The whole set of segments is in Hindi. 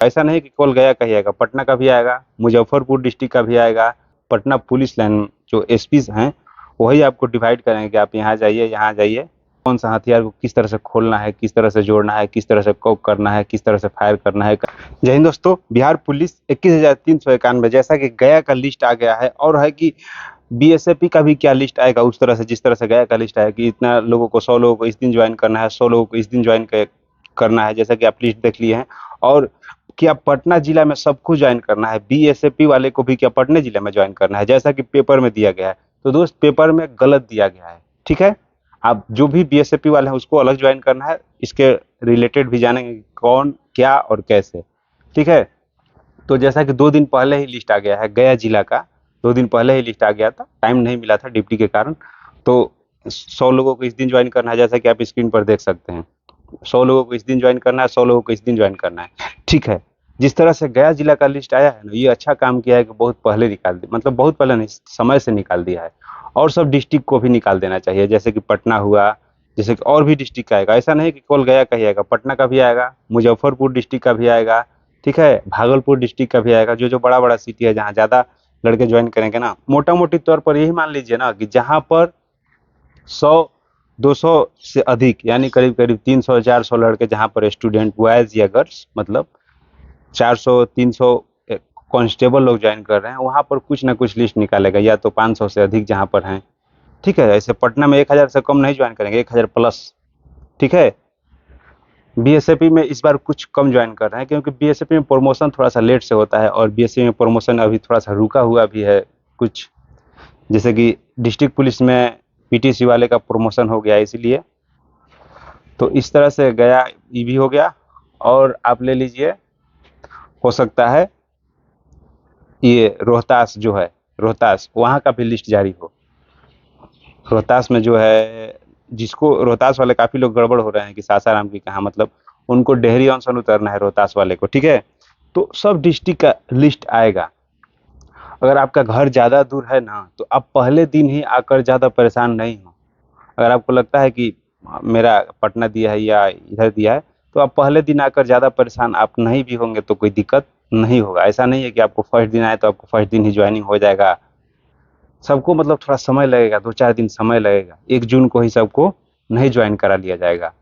ऐसा नहीं कि केवल गया का ही आएगा, पटना का भी आएगा, मुजफ्फरपुर डिस्ट्रिक्ट का भी आएगा। पटना पुलिस लाइन जो एसपी हैं वही आपको डिवाइड करेंगे कि आप यहाँ जाइए, यहाँ जाइए, कौन सा हथियार को किस तरह से खोलना है, किस तरह से जोड़ना है, किस तरह से कॉक करना है, किस तरह से फायर करना है। जय हिंद दोस्तों। बिहार पुलिस 21,391, जैसा कि गया का लिस्ट आ गया है, और है कि बीएसएफई का भी क्या लिस्ट आएगा उस तरह से, जिस तरह से गया का लिस्ट आया कि इतना लोगों को, 100 लोगों को इस दिन ज्वाइन करना है, 100 लोगों को इस दिन ज्वाइन करना है, जैसा कि आप लिस्ट देख लिए हैं। और क्या पटना जिला में सबको ज्वाइन करना है, बीएसएफई वाले को भी क्या पटना जिला में ज्वाइन करना है, जैसा कि पेपर में दिया गया है। तो दोस्त पेपर में गलत दिया गया है, ठीक है। आप जो भी बीएसएफई वाले हैं उसको अलग ज्वाइन करना है, इसके रिलेटेड भी जानेंगे कि कौन क्या और कैसे, ठीक है। तो जैसा कि 2 दिन पहले ही लिस्ट आ गया है गया जिला का, 2 दिन पहले ही लिस्ट आ गया था, टाइम नहीं मिला था ड्यूटी के कारण। तो 100 लोगों को इस दिन ज्वाइन करना है, जैसा कि आप स्क्रीन पर देख सकते हैं। 100 लोगों को इस दिन ज्वाइन करना है, 100 लोगों को इस दिन ज्वाइन करना है, ठीक है। जिस तरह से गया जिला का लिस्ट आया है ना, ये अच्छा काम किया है कि बहुत पहले निकाल दिया, मतलब बहुत पहले नहीं, समय से निकाल दिया है। और सब डिस्ट्रिक्ट को भी निकाल देना चाहिए, जैसे कि पटना हुआ, जैसे कि और भी डिस्ट्रिक्ट का आएगा। ऐसा नहीं कि केवल गया का ही आएगा, पटना का भी आएगा, मुजफ्फरपुर डिस्ट्रिक्ट का भी आएगा, ठीक है, भागलपुर डिस्ट्रिक्ट का भी आएगा। जो जो बड़ा बड़ा सिटी है जहाँ ज़्यादा लड़के ज्वाइन करेंगे ना, मोटा मोटी तौर पर यही मान लीजिए ना कि जहाँ पर 100-200 से अधिक, यानी करीब करीब 300-400 लड़के जहाँ पर स्टूडेंट बॉयज या गर्ल्स, मतलब 400-300 कांस्टेबल लोग ज्वाइन कर रहे हैं, वहाँ पर कुछ ना कुछ लिस्ट निकालेगा, या तो 500 से अधिक जहाँ पर हैं, ठीक है। ऐसे पटना में 1000 से कम नहीं ज्वाइन करेंगे, 1000 प्लस, ठीक है। बीएसएपी में इस बार कुछ कम ज्वाइन कर रहे हैं, क्योंकि बीएसएपी में प्रमोशन थोड़ा सा लेट से होता है, और बीएसएपी में प्रमोशन अभी थोड़ा सा रुका हुआ भी है कुछ, जैसे कि डिस्ट्रिक्ट पुलिस में पीटीसी वाले का प्रमोशन हो गया, इसीलिए। तो इस तरह से गया ये भी हो गया। और आप ले लीजिए, हो सकता है ये रोहतास जो है, रोहतास, वहाँ का भी लिस्ट जारी हो। रोहतास में जो है, जिसको रोहतास वाले काफी लोग गड़बड़ हो रहे हैं कि सासाराम की कहाँ, मतलब उनको डेहरी ऑनसन उतरना है रोहतास वाले को, ठीक है। तो सब डिस्ट्रिक्ट का लिस्ट आएगा। अगर आपका घर ज़्यादा दूर है ना, तो आप पहले दिन ही आकर ज़्यादा परेशान नहीं हो। अगर आपको लगता है कि मेरा पटना दिया है या इधर दिया है, तो आप पहले दिन आकर ज़्यादा परेशान आप नहीं भी होंगे तो कोई दिक्कत नहीं होगा। ऐसा नहीं है कि आपको फर्स्ट दिन आए तो आपको फर्स्ट दिन ही ज्वाइनिंग हो जाएगा। सबको मतलब थोड़ा समय लगेगा, 2-4 दिन समय लगेगा। 1 जून को ही सबको नहीं ज्वाइन करा लिया जाएगा।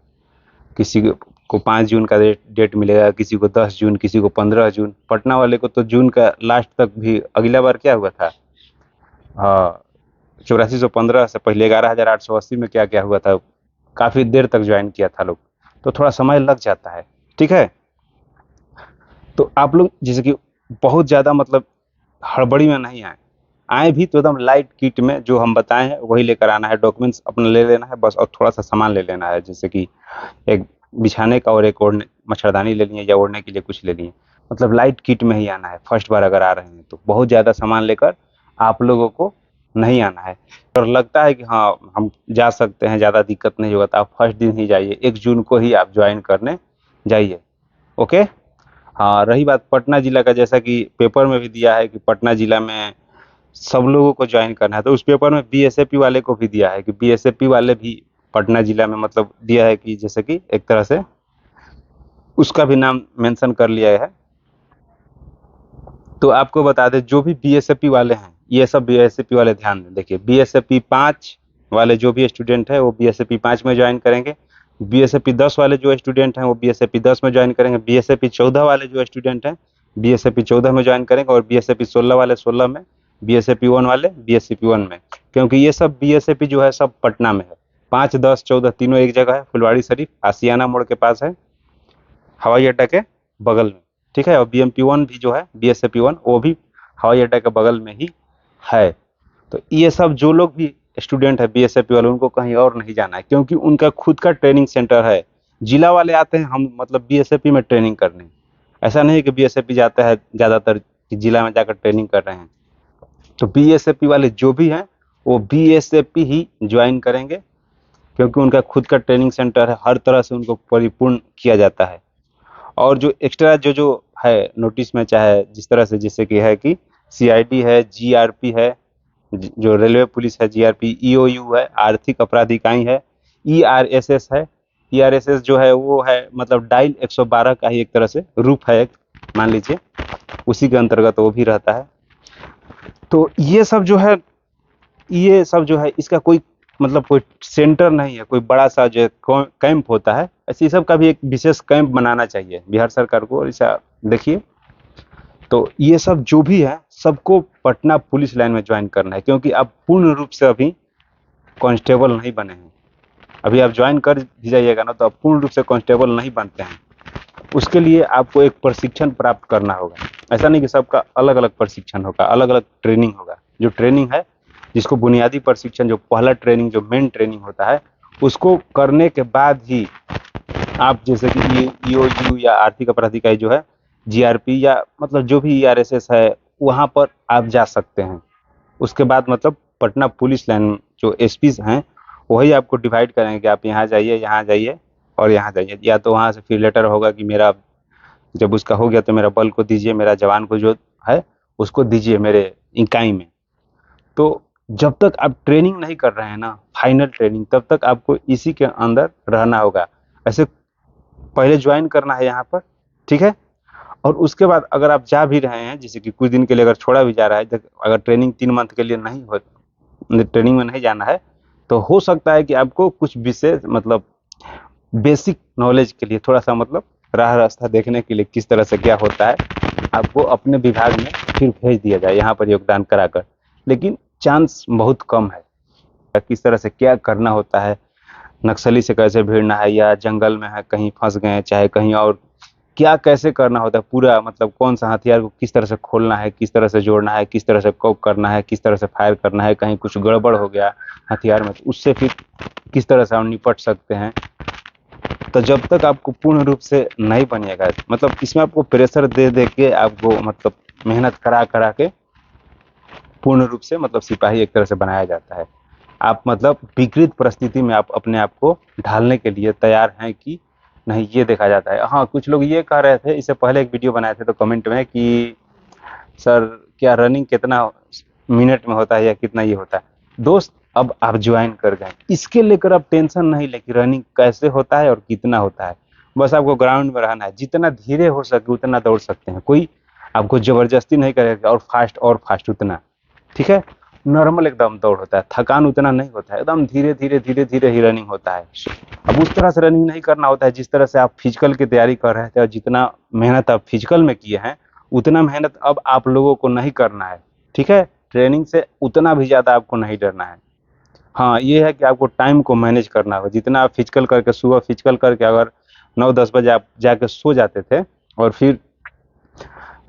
किसी को 5 जून का डेट मिलेगा, किसी को 10 जून, किसी को 15 जून। पटना वाले को तो जून का लास्ट तक भी, अगला बार क्या हुआ था, हाँ, 8415 से पहले 11,880 में क्या क्या हुआ था, काफ़ी देर तक ज्वाइन किया था लोग, तो थोड़ा समय लग जाता है, ठीक है। तो आप लोग जैसे कि बहुत ज़्यादा मतलब हड़बड़ी में नहीं आए, आए भी तो एकदम लाइट किट में जो हम बताए हैं वही लेकर आना है। डॉक्यूमेंट्स अपना ले लेना है बस, और थोड़ा सा सामान ले लेना है, जैसे कि एक बिछाने का और एक ओढ़ने, मच्छरदानी ले लिए या ओढ़ने के लिए कुछ ले लिए। मतलब लाइट किट में ही आना है फर्स्ट बार अगर आ रहे हैं तो। बहुत ज़्यादा सामान लेकर आप लोगों को नहीं आना है। और लगता है कि हाँ हम जा सकते हैं, ज़्यादा दिक्कत नहीं होगा, तो आप फर्स्ट दिन ही जाइए, 1 जून को ही आप ज्वाइन करने जाइए, ओके। हाँ, रही बात पटना जिला का, जैसा कि पेपर में भी दिया है कि पटना जिला में सब लोगों को ज्वाइन करना है, तो उस पेपर में बीएसएफई वाले को भी दिया है कि बीएसएफई वाले भी पटना जिला में, मतलब दिया है कि जैसे कि एक तरह से उसका भी नाम मेंशन कर लिया है। तो आपको बता दें, जो भी बीएसएफई वाले हैं, ये सब बीएसएफई वाले ध्यान दें। देखिए, बीएसएफई 5 वाले जो भी स्टूडेंट है वो बीएसएफई 5 में ज्वाइन करेंगे। बीएसएफई 10 वाले जो स्टूडेंट हैं वो बीएसएफई 10 में ज्वाइन करेंगे। बीएसएफई 14 वाले जो स्टूडेंट हैं बीएसएफई 14 में ज्वाइन करेंगे, और बीएसएफई 16 वाले 16 में, बीएसएफई 1 वाले बीएसएफई 1 में। क्योंकि ये सब बीएसएफई जो है सब पटना में है, 5, 10, 14 तीनों एक जगह है, फुलवाड़ी शरीफ आसियाना मोड़ के पास है, हवाई अड्डा के बगल में, ठीक है। और बीएमपी 1 भी जो है, बीएसएफई 1, वो भी हवाई अड्डा के बगल में ही है। तो ये सब जो लोग भी स्टूडेंट है बीएसएफई वाले, उनको कहीं और नहीं जाना है, क्योंकि उनका खुद का ट्रेनिंग सेंटर है। जिला वाले आते हैं हम मतलब बीएसएफई में ट्रेनिंग करने, ऐसा नहीं कि बीएसएफई जाता है ज़्यादातर कि जिला में जाकर ट्रेनिंग कर रहे हैं। तो बीएसएफई वाले जो भी हैं वो बीएसएफई ही ज्वाइन करेंगे, क्योंकि उनका खुद का ट्रेनिंग सेंटर है, हर तरह से उनको परिपूर्ण किया जाता है। और जो एक्स्ट्रा जो जो है नोटिस में, चाहे जिस तरह से, जैसे कि है कि सीआईडी है, जीआरपी है, जो रेलवे पुलिस है जीआरपी, ईओयू है, आर्थिक अपराध इकाई है, ईआरएसएस है। ईआरएसएस जो है वो है मतलब डायल 112 का ही एक तरह से रूप है, मान लीजिए, उसी के अंतर्गत वो भी रहता है। तो ये सब जो है इसका कोई मतलब कोई सेंटर नहीं है, कोई बड़ा सा जो कैंप होता है, ऐसे सब का भी एक विशेष कैंप बनाना चाहिए बिहार सरकार को। और ऐसा देखिए, तो ये सब जो भी है सबको पटना पुलिस लाइन में ज्वाइन करना है, क्योंकि आप पूर्ण रूप से अभी कांस्टेबल नहीं बने हैं। अभी आप ज्वाइन कर भी जाइएगा ना तो आप पूर्ण रूप से कांस्टेबल नहीं बनते हैं। उसके लिए आपको एक प्रशिक्षण प्राप्त करना होगा। ऐसा नहीं कि सबका अलग अलग प्रशिक्षण होगा, अलग अलग ट्रेनिंग होगा। जो ट्रेनिंग है, जिसको बुनियादी प्रशिक्षण, जो पहला ट्रेनिंग, जो मेन ट्रेनिंग होता है, उसको करने के बाद ही आप जैसे कि ईओयू या आर्थिक अपराध इकाई जो है, जीआरपी या मतलब जो भी ईआरएसएस है, वहां पर आप जा सकते हैं। उसके बाद मतलब पटना पुलिस लाइन जो एसपी हैं वही आपको डिवाइड करेंगे कि आप यहाँ जाइए, यहाँ जाइए और यहाँ जाइए। या तो वहाँ से फिर लेटर होगा कि मेरा जब उसका हो गया तो मेरा बल को दीजिए, मेरा जवान को जो है उसको दीजिए मेरे इकाई में। तो जब तक आप ट्रेनिंग नहीं कर रहे हैं ना, फाइनल ट्रेनिंग, तब तक आपको इसी के अंदर रहना होगा। ऐसे पहले ज्वाइन करना है यहाँ पर, ठीक है। और उसके बाद अगर आप जा भी रहे हैं, जैसे कि कुछ दिन के लिए अगर छोड़ा भी जा रहा है, अगर ट्रेनिंग 3 मंथ के लिए नहीं हो, ट्रेनिंग में नहीं जाना है, तो हो सकता है कि आपको कुछ विशेष मतलब बेसिक नॉलेज के लिए थोड़ा सा मतलब राह रास्ता देखने के लिए किस तरह से क्या होता है, आपको अपने विभाग में फिर भेज दिया जाए यहाँ पर योगदान कराकर। लेकिन चांस बहुत कम है। किस तरह से क्या करना होता है, नक्सली से कैसे भिड़ना है, या जंगल में है कहीं फंस गए हैं, चाहे कहीं और, क्या कैसे करना होता है पूरा, मतलब कौन सा हथियार को किस तरह से खोलना है, किस तरह से जोड़ना है, किस तरह से कोप करना है, किस तरह से फायर करना है, कहीं कुछ गड़बड़ हो गया हथियार में तो उससे फिर किस तरह से हम निपट सकते हैं। तो जब तक आपको पूर्ण रूप से नहीं बनिएगा, मतलब इसमें आपको प्रेशर दे दे के आपको मतलब मेहनत करा करा के पूर्ण रूप से मतलब सिपाही एक तरह से बनाया जाता है। आप मतलब विपरीत परिस्थिति में आप अपने आप को ढालने के लिए तैयार हैं कि नहीं, ये देखा जाता है। हाँ, कुछ लोग ये कह रहे थे, इससे पहले एक वीडियो बनाए थे तो कमेंट में कि सर क्या रनिंग कितना मिनट में होता है या कितना ये होता है। दोस्त, अब आप ज्वाइन कर गए, इसके लेकर आप टेंशन नहीं ले कि रनिंग कैसे होता है और कितना होता है। बस आपको ग्राउंड में रहना है, जितना धीरे हो सके उतना दौड़ सकते हैं, कोई आपको जबरदस्ती नहीं करेगा और फास्ट उतना, ठीक है। नॉर्मल एकदम दौड़ होता है, थकान उतना नहीं होता है, एकदम धीरे धीरे धीरे धीरे ही रनिंग होता है। अब उस तरह से रनिंग नहीं करना होता है जिस तरह से आप फिजिकल की तैयारी कर रहे थे, और जितना मेहनत आप फिजिकल में किए हैं उतना मेहनत अब आप लोगों को नहीं करना है, ठीक है। ट्रेनिंग से उतना भी ज़्यादा आपको नहीं डरना है। हाँ, ये है कि आपको टाइम को मैनेज करना होगा। जितना आप फिजिकल करके, सुबह फिजिकल करके अगर 9-10 बजे आप जाके सो जाते थे और फिर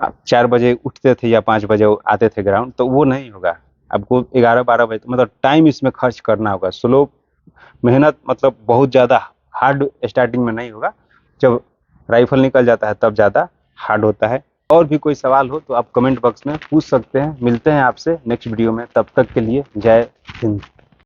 आप 4 बजे उठते थे या 5 बजे आते थे ग्राउंड, तो वो नहीं होगा। आपको 11-12 बजे मतलब टाइम इसमें खर्च करना होगा। स्लो मेहनत मतलब बहुत ज़्यादा हार्ड स्टार्टिंग में नहीं होगा, जब राइफल निकल जाता है तब ज़्यादा हार्ड होता है। और भी कोई सवाल हो तो आप कमेंट बॉक्स में पूछ सकते हैं। मिलते हैं आपसे नेक्स्ट वीडियो में, तब तक के लिए जय हिंद।